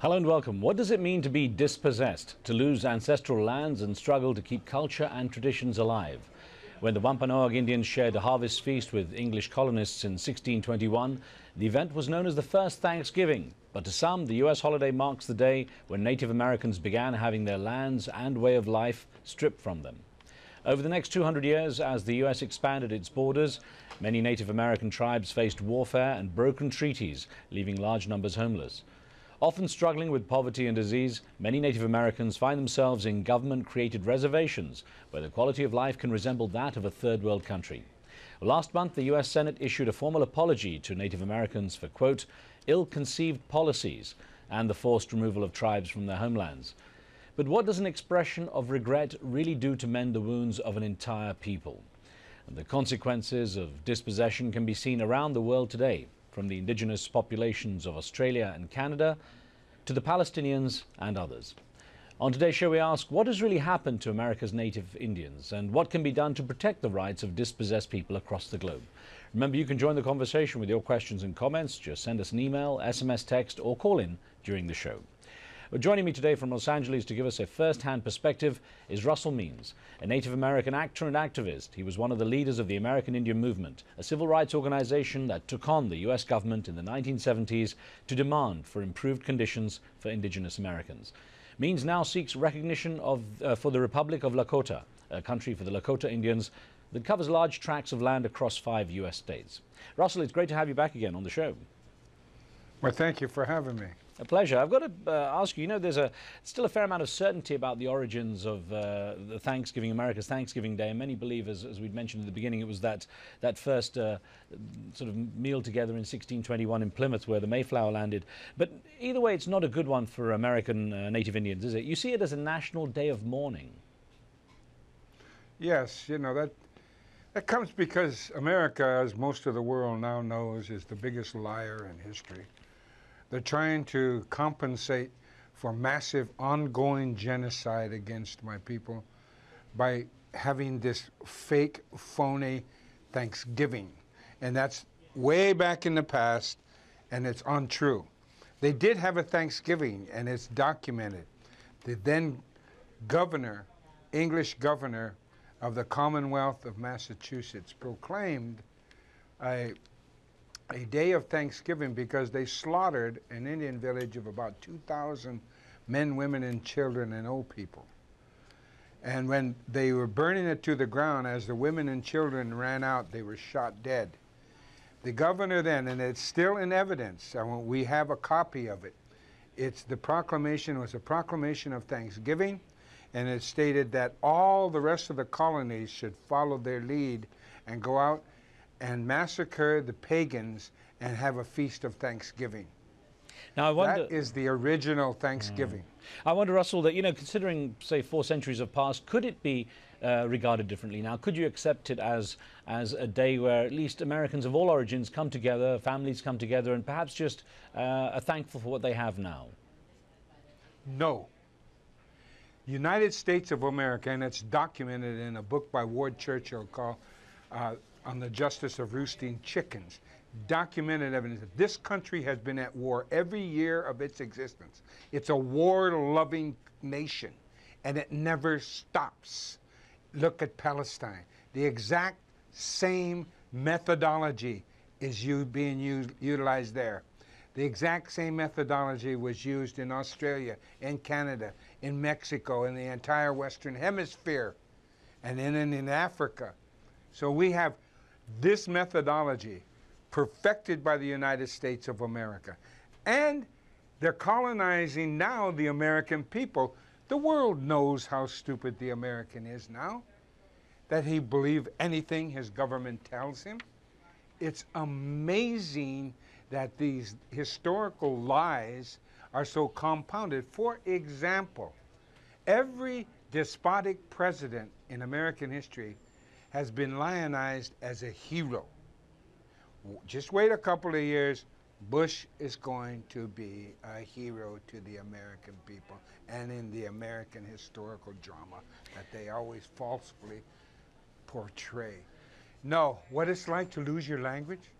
Hello and welcome. What does it mean to be dispossessed, to lose ancestral lands and struggle to keep culture and traditions alive? When the Wampanoag Indians shared a harvest feast with English colonists in 1621, the event was known as the first Thanksgiving. But to some, the US holiday marks the day when Native Americans began having their lands and way of life stripped from them. Over the next 200 years, as the US expanded its borders, many Native American tribes faced warfare and broken treaties, leaving large numbers homeless. Often struggling with poverty and disease, many Native Americans find themselves in government-created reservations where the quality of life can resemble that of a third world country. Last month, the US Senate issued a formal apology to Native Americans for, quote, ill-conceived policies and the forced removal of tribes from their homelands. But what does an expression of regret really do to mend the wounds of an entire people? And the consequences of dispossession can be seen around the world today, from the indigenous populations of Australia and Canada to the Palestinians and others. On today's show, we ask what has really happened to America's native Indians and what can be done to protect the rights of dispossessed people across the globe. Remember, you can join the conversation with your questions and comments. Just send us an email, SMS text, or call in during the show. Joining me today from Los Angeles to give us a first-hand perspective is Russell Means, a Native American actor and activist. He was one of the leaders of the American Indian Movement, a civil rights organization that took on the US government in the 1970s to demand for improved conditions for indigenous Americans. Means now seeks recognition for the Republic of Lakota, a country for the Lakota Indians that covers large tracts of land across 5 US states. Russell, it's great to have you back again on the show. Well, thank you for having me. A pleasure. I've got to ask you, there's still a fair amount of certainty about the origins of the Thanksgiving, America's Thanksgiving Day, and many believe, as we'd mentioned at the beginning, it was that first sort of meal together in 1621 in Plymouth where the Mayflower landed. But either way, it's not a good one for American Native Indians, is it? You see it as a national day of mourning. Yes, that comes because America, as most of the world now knows, is the biggest liar in history. They're trying to compensate for massive ongoing genocide against my people by having this fake, phony Thanksgiving. And that's way back in the past, and it's untrue. They did have a Thanksgiving, and it's documented. The then English governor of the Commonwealth of Massachusetts proclaimed a day of Thanksgiving because they slaughtered an Indian village of about 2,000 men, women, and children and old people. And when they were burning it to the ground, as the women and children ran out, they were shot dead. The governor then, and it's still in evidence, we have a copy of it. The proclamation was a proclamation of Thanksgiving, and it stated that all the rest of the colonies should follow their lead and go out and massacre the pagans and have a feast of Thanksgiving. Now, I wonder, that is the original Thanksgiving. I wonder, Russell, that, considering, say, 4 centuries have passed, could it be regarded differently now? Could you accept it as a day where at least Americans of all origins come together, families come together, and perhaps just are thankful for what they have now? No. United States of America, and it's documented in a book by Ward Churchill called On the Justice of Roosting Chickens, documented evidence that this country has been at war every year of its existence. It's a war-loving nation, and it never stops. Look at Palestine. The exact same methodology is being utilized there. The exact same methodology was used in Australia, in Canada, in Mexico, in the entire Western Hemisphere, and in Africa. So we have this methodology perfected by the United States of America. And they're colonizing now the American people. The world knows how stupid the American is now, that he believes anything his government tells him. It's amazing that these historical lies are so compounded. For example, every despotic president in American history has been lionized as a hero. Just wait a couple of years, Bush is going to be a hero to the American people and in the American historical drama that they always falsely portray. No, what it's like to lose your language,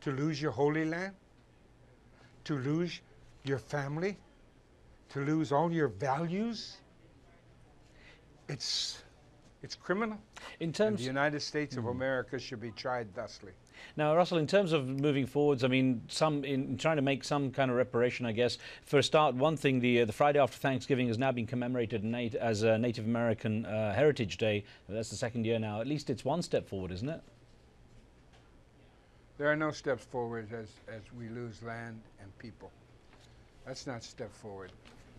to lose your holy land, to lose your family, to lose all your values, it's criminal. In And terms, the United States of America should be tried thusly. now, Russell, in terms of moving forwards, I mean, in trying to make some kind of reparation, I guess. For a start, one thing, the Friday after Thanksgiving has now been commemorated as a Native American Heritage Day. That's the second year now. At least it's one step forward, isn't it? There are no steps forward as we lose land and people. That's not a step forward.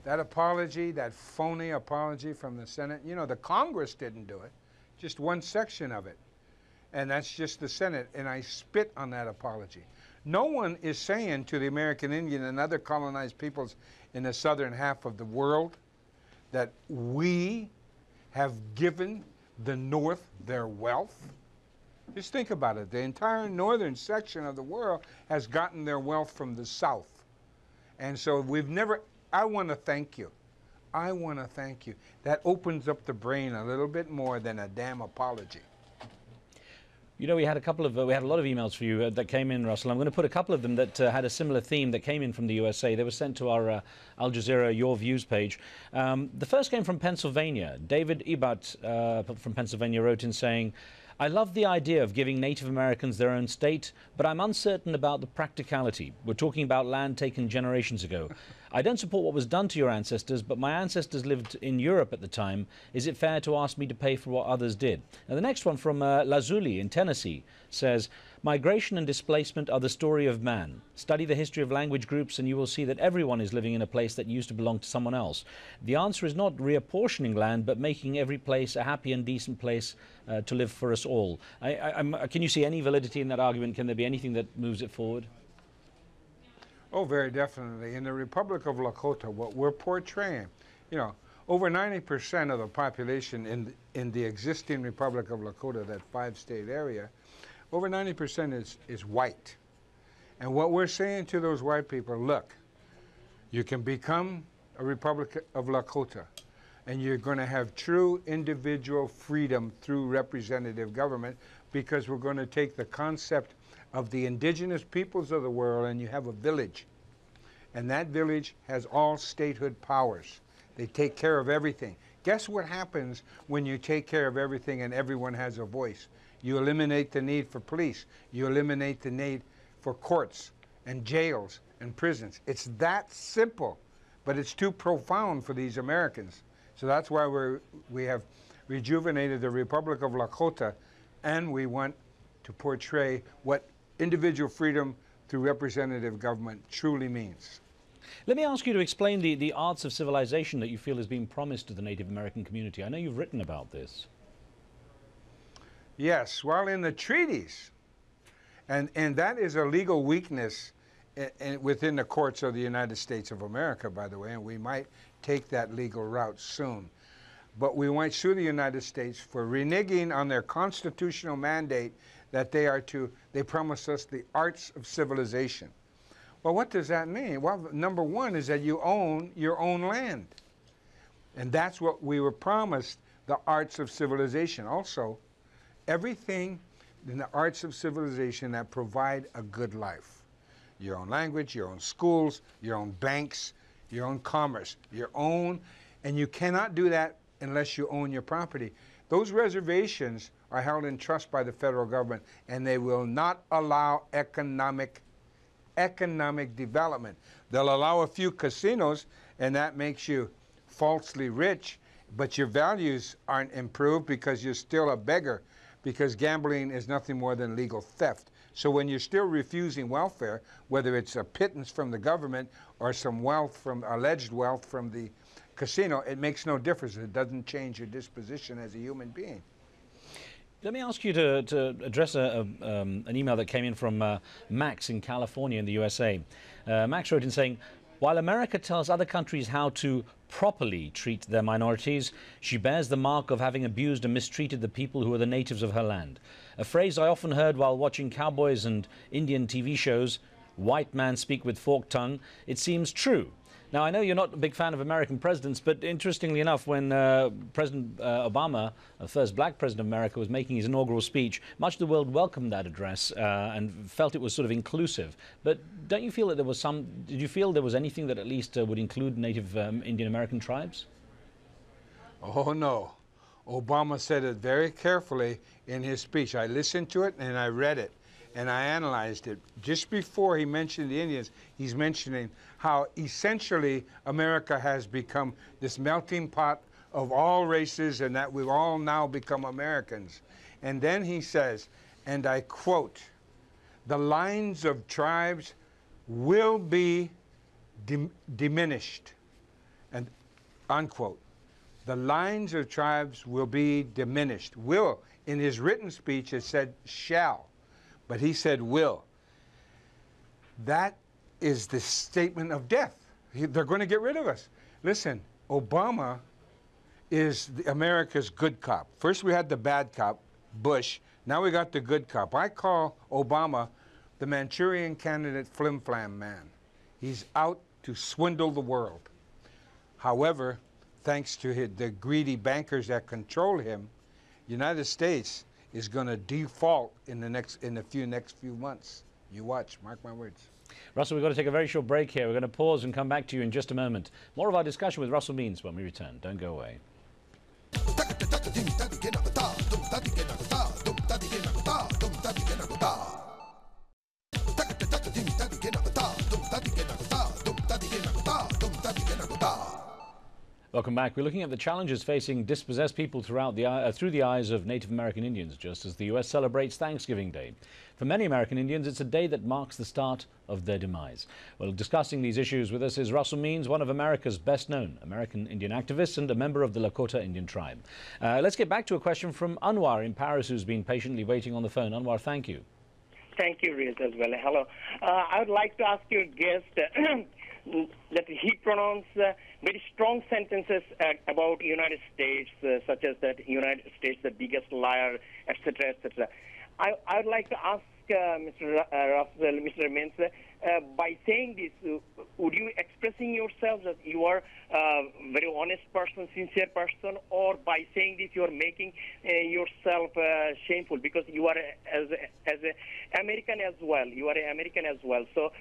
That apology, that phony apology from the Senate, you know, the Congress didn't do it, just one section of it. And that's just the Senate, and I spit on that apology. No one is saying to the American Indian and other colonized peoples in the southern half of the world that we have given the North their wealth. Just think about it. The entire northern section of the world has gotten their wealth from the South. And so we've never, I want to thank you. I want to thank you. That opens up the brain a little bit more than a damn apology. You know, we had a lot of emails for you that came in, Russell. I'm going to put a couple of them that had a similar theme that came in from the USA. They were sent to our Al Jazeera Your Views page. The first came from Pennsylvania. David Ebat from Pennsylvania wrote in saying, I love the idea of giving Native Americans their own state, but I'm uncertain about the practicality. We're talking about land taken generations ago. I don't support what was done to your ancestors, but my ancestors lived in Europe at the time. Is it fair to ask me to pay for what others did? Now, the next one from Lazuli in Tennessee says, migration and displacement are the story of man. Study the history of language groups and you will see that everyone is living in a place that used to belong to someone else. The answer is not reapportioning land, but making every place a happy and decent place to live for us all. Can you see any validity in that argument? Can there be anything that moves it forward? Oh, very definitely. In the Republic of Lakota, what we're portraying, you know, over 90% of the population in the existing Republic of Lakota, that 5-state area, over 90% is white. And what we're saying to those white people, look, you can become a Republic of Lakota, and you're going to have true individual freedom through representative government, because we're going to take the concept of the indigenous peoples of the world, and you have a village. And that village has all statehood powers. They take care of everything. Guess what happens when you take care of everything and everyone has a voice? You eliminate the need for police. You eliminate the need for courts and jails and prisons. It's that simple, but it's too profound for these Americans. So that's why we have rejuvenated the Republic of Lakota, and we want to portray what individual freedom through representative government truly means. Let me ask you to explain the arts of civilization that you feel is being promised to the Native American community. I know you've written about this. Yes, well, in the treaties, and that is a legal weakness within the courts of the United States of America, by the way, and we might take that legal route soon. But we might sue the United States for reneging on their constitutional mandate that they promise us the arts of civilization. Well, what does that mean? Well, number one is that you own your own land. And that's what we were promised, the arts of civilization. Also, everything in the arts of civilization that provide a good life. Your own language, your own schools, your own banks, your own commerce, your own, and you cannot do that unless you own your property. Those reservations are held in trust by the federal government, and they will not allow economic development. They'll allow a few casinos, and that makes you falsely rich, but your values aren't improved because you're still a beggar, because gambling is nothing more than legal theft. So when you're still refusing welfare, whether it's a pittance from the government or some wealth from alleged wealth from the casino, it makes no difference. It doesn't change your disposition as a human being. Let me ask you to address an email that came in from Max in California in the USA. Max wrote in saying, while America tells other countries how to properly treat their minorities, she bears the mark of having abused and mistreated the people who are the natives of her land. A phrase I often heard while watching cowboys and Indian TV shows, white man speak with forked tongue. It seems true. Now, I know you're not a big fan of American presidents, but interestingly enough, when President Obama, the first black president of America, was making his inaugural speech, much of the world welcomed that address and felt it was sort of inclusive. But don't you feel that there was did you feel there was anything that at least would include Native Indian American tribes? Oh, no. Obama said it very carefully in his speech. I listened to it and I read it and I analyzed it. Just before he mentioned the Indians, he's mentioning how essentially America has become this melting pot of all races and that we've all now become Americans. And then he says, and I quote, "The lines of tribes will be diminished," and unquote. The lines of tribes will be diminished. Will, in his written speech, it said shall, but he said will. That is the statement of death. They're going to get rid of us. Listen, Obama is America's good cop. First we had the bad cop, Bush. Now we got the good cop. I call Obama the Manchurian candidate flim-flam man. He's out to swindle the world. However, thanks to the greedy bankers that control him, United States is going to default in the next few months. You watch, mark my words. Russell, we've got to take a very short break here. We're going to pause and come back to you in just a moment. More of our discussion with Russell Means when we return. Don't go away. Welcome back. We're looking at the challenges facing dispossessed people through the eyes of Native American Indians, just as the U.S. celebrates Thanksgiving Day. For many American Indians, it's a day that marks the start of their demise. Well, discussing these issues with us is Russell Means, one of America's best-known American Indian activists and a member of the Lakota Indian tribe. Let's get back to a question from Anwar in Paris, who's been patiently waiting on the phone. Anwar, thank you. Thank you, Riaz, as well. Hello. I would like to ask your guest that he pronounced very strong sentences about United States, such as that United States the biggest liar, etc., etc. I would like to ask Mr. Russell, Mr. Means, by saying this, would you expressing yourself that you are a very honest person, sincere person, or by saying this you are making yourself shameful because you are as American as well. You are an American as well. So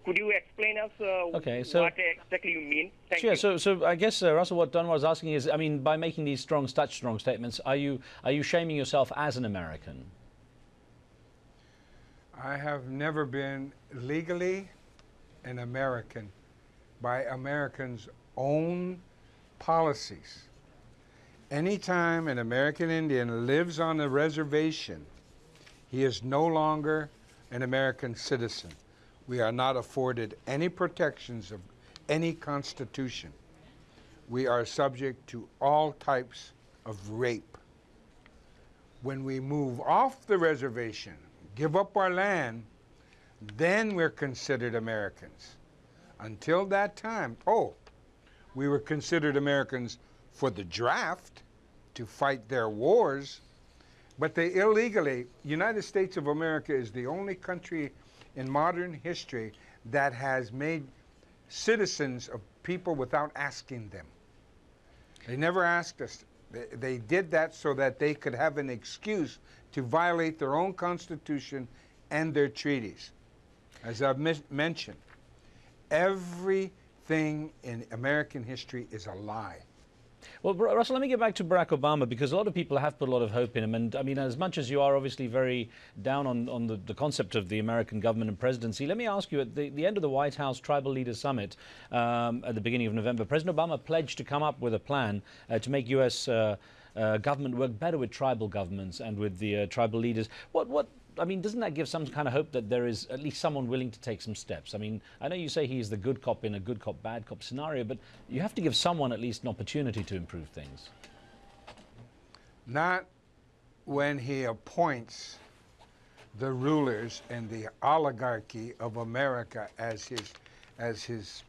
could you explain us what exactly you mean? Thank you. So I guess Russell, what Don was asking is, I mean, by making these such strong statements, are you shaming yourself as an American? I have never been legally an American by Americans' own policies. Anytime an American Indian lives on a reservation, he is no longer an American citizen. We are not afforded any protections of any constitution. We are subject to all types of rape. When we move off the reservation, give up our land, then we're considered Americans. Until that time, we were considered Americans for the draft to fight their wars, but they illegally, United States of America is the only country in modern history that has made citizens of people without asking them. They never asked us. They did that so that they could have an excuse to violate their own constitution and their treaties. As I've mentioned, everything in American history is a lie. Well, Russell, let me get back to Barack Obama, because a lot of people have put a lot of hope in him. And I mean, as much as you are obviously very down on the concept of the American government and presidency, let me ask you, at the end of the White House Tribal Leaders Summit at the beginning of November, President Obama pledged to come up with a plan to make U.S. Government work better with tribal governments and with the tribal leaders. I mean, doesn't that give some kind of hope that there is at least someone willing to take some steps? I mean, I know you say he's the good cop in a good cop, bad cop scenario, but you have to give someone at least an opportunity to improve things. Not when he appoints the rulers and the oligarchy of America as his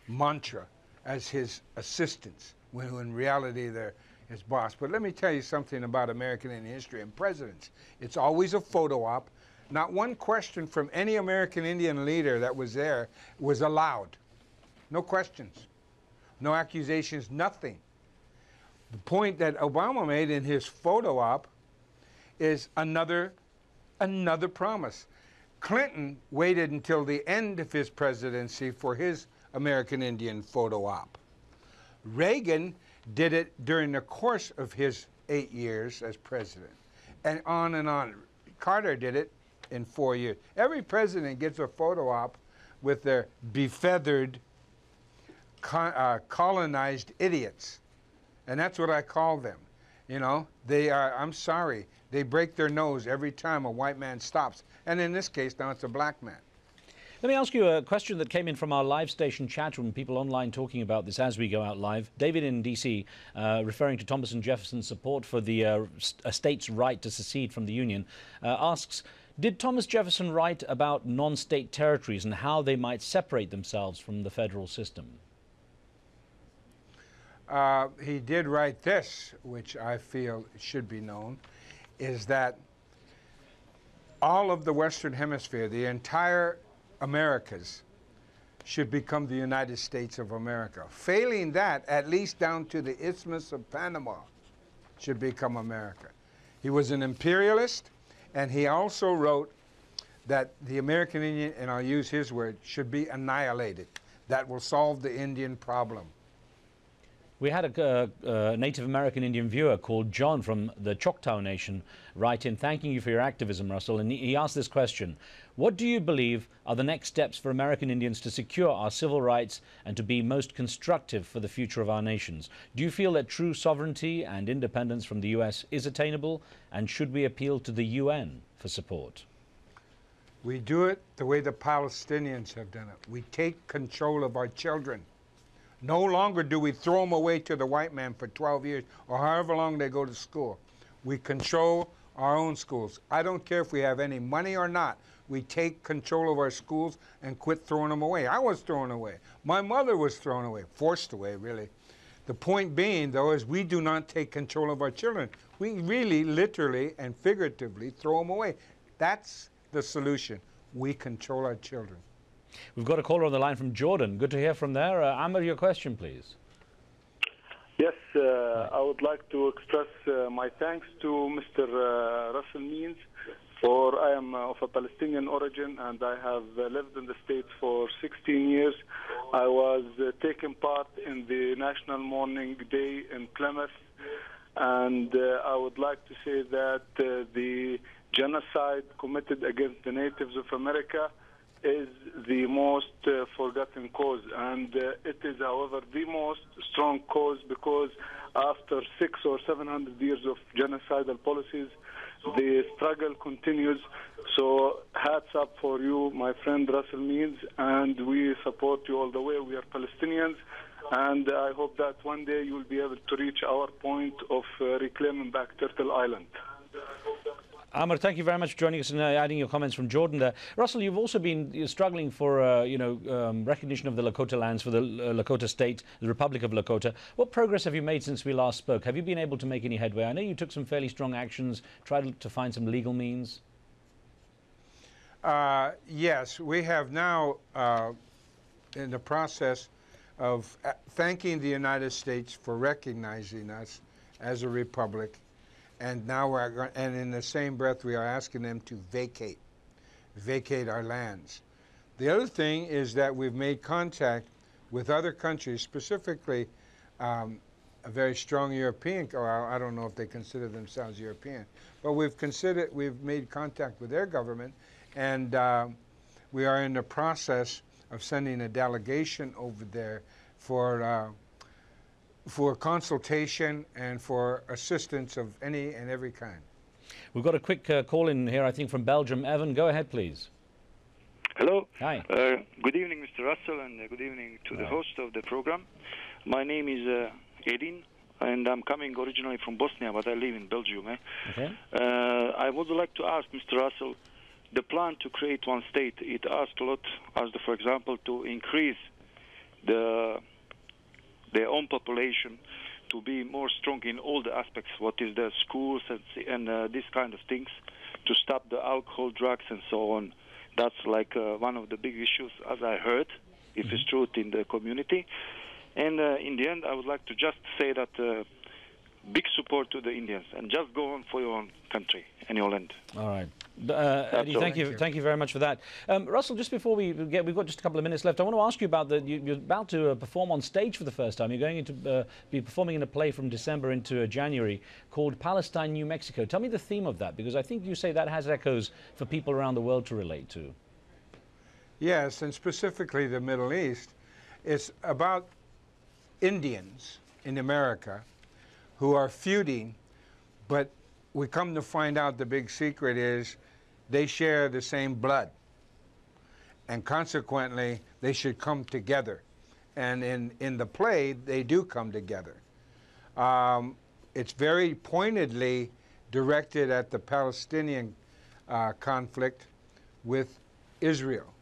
mantra, as his assistants, when in reality they're his boss. But let me tell you something about American Indian history and presidents. It's always a photo op. Not one question from any American Indian leader that was there was allowed. No questions, no accusations, nothing. The point that Obama made in his photo op is another promise. Clinton waited until the end of his presidency for his American Indian photo op. Reagan did it during the course of his 8 years as president, and on and on. Carter did it in 4 years. Every president gets a photo op with their befeathered, colonized idiots, and that's what I call them. You know, they are, I'm sorry, they break their nose every time a white man stops, and in this case, now it's a black man. Let me ask you a question that came in from our live station chat room, people online talking about this as we go out live. David in D.C., referring to Thomas and Jefferson's support for the a state's right to secede from the Union, asks, did Thomas Jefferson write about non-state territories and how they might separate themselves from the federal system? He did write this, which I feel should be known, is that all of the Western Hemisphere, the entire Americas, should become the United States of America. Failing that, at least down to the Isthmus of Panama, should become America. He was an imperialist, and he also wrote that the American Indian, and I'll use his word, should be annihilated. That will solve the Indian problem. We had a Native American Indian viewer called John from the Choctaw Nation write in thanking you for your activism, Russell, and he asked this question. What do you believe are the next steps for American Indians to secure our civil rights and to be most constructive for the future of our nations? Do you feel that true sovereignty and independence from the U.S. is attainable, and should we appeal to the UN for support? We do it the way the Palestinians have done it. We take control of our children. No longer do we throw them away to the white man for 12 years or however long they go to school. We control our own schools. I don't care if we have any money or not. We take control of our schools and quit throwing them away. I was thrown away. My mother was thrown away, forced away, really. The point being, though, is we do not take control of our children. We really, literally, and figuratively throw them away. That's the solution. We control our children. We've got a caller on the line from Jordan. Good to hear from there. Amr, your question, please. Yes, I would like to express my thanks to Mr. Russell Means, for I am of a Palestinian origin and I have lived in the States for 16 years. I was taking part in the National Mourning Day in Plymouth, and I would like to say that the genocide committed against the natives of America is the most forgotten cause, and it is, however, the most strong cause, because after 600 or 700 years of genocidal policies, the struggle continues. So hats up for you, my friend Russell Means, and we support you all the way. We are Palestinians, and I hope that one day you will be able to reach our point of reclaiming back Turtle Island. Amr, thank you very much for joining us and adding your comments from Jordan there. Russell, you've also been struggling for, recognition of the Lakota lands for the Lakota state, the Republic of Lakota. What progress have you made since we last spoke? Have you been able to make any headway? I know you took some fairly strong actions, tried to find some legal means. Yes, we have now, in the process of thanking the United States for recognizing us as a republic. And now and in the same breath, we are asking them to vacate our lands. The other thing is that we've made contact with other countries, specifically a very strong European, or I don't know if they consider themselves European, but we've made contact with their government, and we are in the process of sending a delegation over there for consultation and for assistance of any and every kind. We've got a quick call in here, I think, from Belgium. Evan, go ahead, please. Hello. Hi. Good evening, Mr. Russell, and good evening to the host of the program. My name is Edin, and I'm coming originally from Bosnia, but I live in Belgium. Okay. I would like to ask Mr. Russell, the plan to create one state, it asks a lot, for example, to increase their own population, to be more strong in all the aspects, what is the schools and these kind of things, to stop the alcohol, drugs, and so on. That's like one of the big issues, as I heard. if it's truth in the community. And in the end, I would like to just say that big support to the Indians, and just go on for your own country and your land. All right. Eddie, thank you very much for that. Russell, just before we've got just a couple of minutes left, I want to ask you about you're about to perform on stage for the first time. You're going to be performing in a play from December into January called Palestine, New Mexico. Tell me the theme of that, because I think you say that has echoes for people around the world to relate to. Yes, and specifically the Middle East. It's about Indians in America who are feuding, but we come to find out the big secret is they share the same blood, and consequently they should come together. And in the play, they do come together. It's very pointedly directed at the Palestinian conflict with Israel,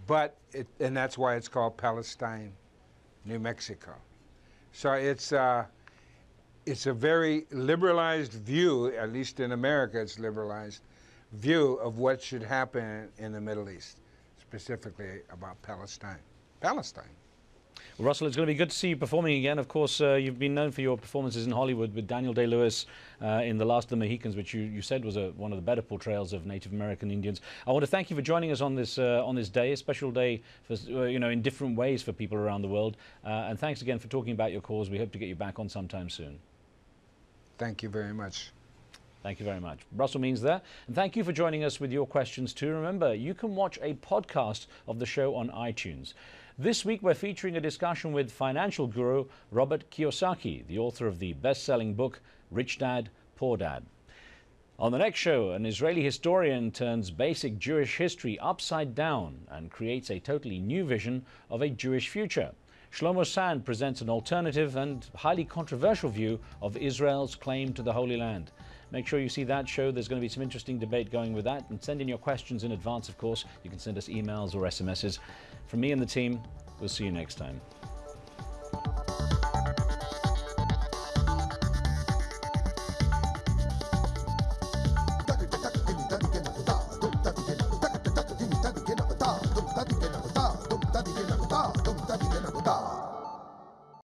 and that's why it's called Palestine, New Mexico. So it's a very liberalized view, at least in America it's liberalized view of what should happen in the Middle East, specifically about Palestine. Well, Russell, it's going to be good to see you performing again. Of course, you've been known for your performances in Hollywood with Daniel Day-Lewis in The Last of the Mohicans, which you said was one of the better portrayals of Native American Indians. I want to thank you for joining us on this day, a special day for, in different ways for people around the world. And thanks again for talking about your cause. We hope to get you back on sometime soon. Thank you very much. Thank you very much. Russell Means there. And thank you for joining us with your questions too. Remember, you can watch a podcast of the show on iTunes. This week, we're featuring a discussion with financial guru Robert Kiyosaki, the author of the best-selling book, Rich Dad, Poor Dad. On the next show, an Israeli historian turns basic Jewish history upside down and creates a totally new vision of a Jewish future. Shlomo Sand presents an alternative and highly controversial view of Israel's claim to the Holy Land. Make sure you see that show. There's going to be some interesting debate going with that. And send in your questions in advance, of course. You can send us emails or SMSs. From me and the team, we'll see you next time.